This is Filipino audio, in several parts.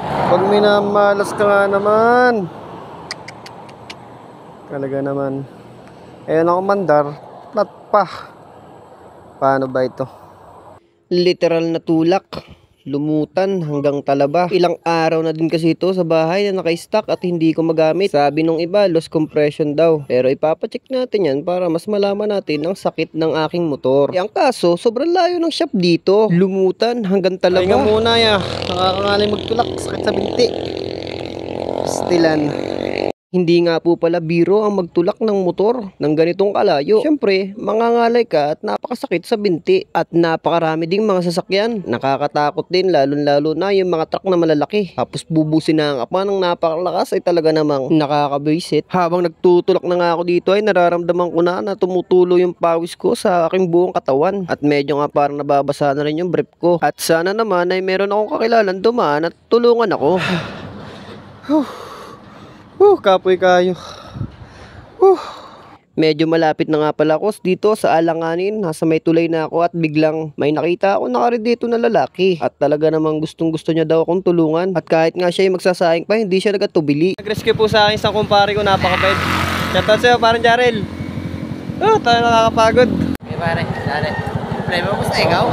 Pag minamalas ka nga naman. Talaga naman. Ayun ako mandar. Flat pa. Paano ba ito? Literal na tulak. Lumutan hanggang talaba. Ilang araw na din kasi ito sa bahay na naka-stock at hindi ko magamit. Sabi nung iba, loss compression daw. Pero ipapacheck natin yan para mas malaman natin ang sakit ng aking motor. Ang kaso, sobrang layo ng shop dito. Lumutan hanggang talaba. Pahinga muna ya. Nakakangalay magtulak. Sakit sa binti. Stilan. Hindi nga po pala biro ang magtulak ng motor ng ganitong kalayo. Siyempre, mangangalay ka at napakasakit sa binti at napakarami ding mga sasakyan. Nakakatakot din lalo na yung mga truck na malalaki. Tapos bubusin na pa ng napakalakas ay talaga namang nakakabwisit. Habang nagtutulak na nga ako dito ay nararamdaman ko na tumutulo yung pawis ko sa aking buong katawan. At medyo nga parang nababasa na rin yung brief ko. At sana naman ay meron akong kakilalang dumaan at tulungan ako. Kapoy kayo. Medyo malapit na nga pala ako dito sa alanganin. Nasa may tulay na ako at biglang may nakita ako nakaredito na lalaki. At talaga namang gustong gusto niya daw akong tulungan. At kahit nga siya ay magsasayang pa, hindi siya nagatubili. Nag-rescue po sa akin isang kumpare ko, napakabait. Shoutout sa'yo, parang Jarel. Tayo nakakapagod. Okay pare, dali. Problema mo sa ikaw?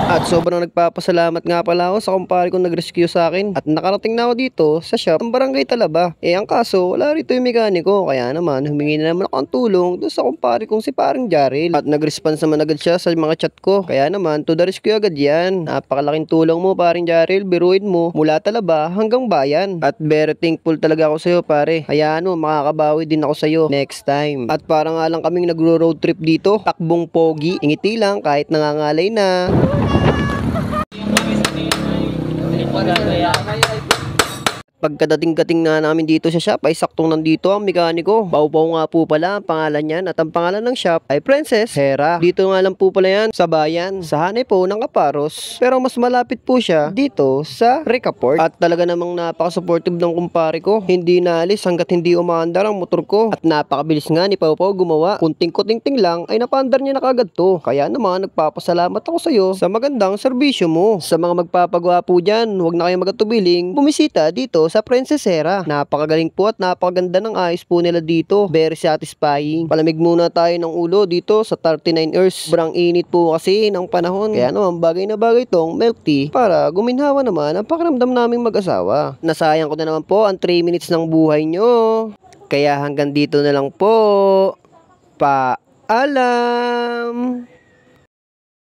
At sobrang nagpapasalamat nga pala ako sa kumpare kong nag-rescue sa akin. At nakarating na ako dito sa shop ng Barangay Talaba. Ang kaso, wala rito yung mekaniko. Kaya naman, humingi na naman ako ng tulong doon sa kumpare kong si parang Jarel. At nag-response naman agad siya sa mga chat ko. Kaya naman, to the rescue agad yan. Napakalaking tulong mo parang Jarel. Biruin mo, mula Talaba hanggang bayan. At very thankful talaga ako sa'yo pare. Hayaan mo, makakabawi din ako sa'yo next time. At parang nga lang kaming nagro-road trip dito. Takbong pogi. Ingiti lang kahit nangangalay na. Pagkadating-dating na namin dito sa shop ay saktong nandito ang mekaniko. Pau-Pau nga po pala ang pangalan niyan at ang pangalan ng shop ay Princess Hera. Dito nga lang po pala yan sa bayan, sa hanay po ng Aparos. Pero mas malapit po siya dito sa Recaport. At talaga namang napaka-supportive ng kumpare ko. Hindi naalis hanggat hindi umaandar ang motor ko. At napakabilis nga ni Pau-Pau gumawa. Kunting kuting-ting lang ay napaandar niya na kagad to. Kaya naman nagpapasalamat ako sa iyo sa magandang serbisyo mo. Sa mga magpapagawa po dyan, huwag na kayong magatubiling bumisita dito sa Princess Hera. Napakagaling po at napakaganda ng ayos po nila dito. Very satisfying. Palamig muna tayo ng ulo dito sa 39 Earth. Sobrang init po kasi ng panahon. Kaya naman bagay na bagay tong milk tea para guminhawa naman ang pakiramdam naming mag-asawa. Nasayang ko na naman po ang 3 minutes ng buhay nyo. Kaya hanggang dito na lang po. Paalam!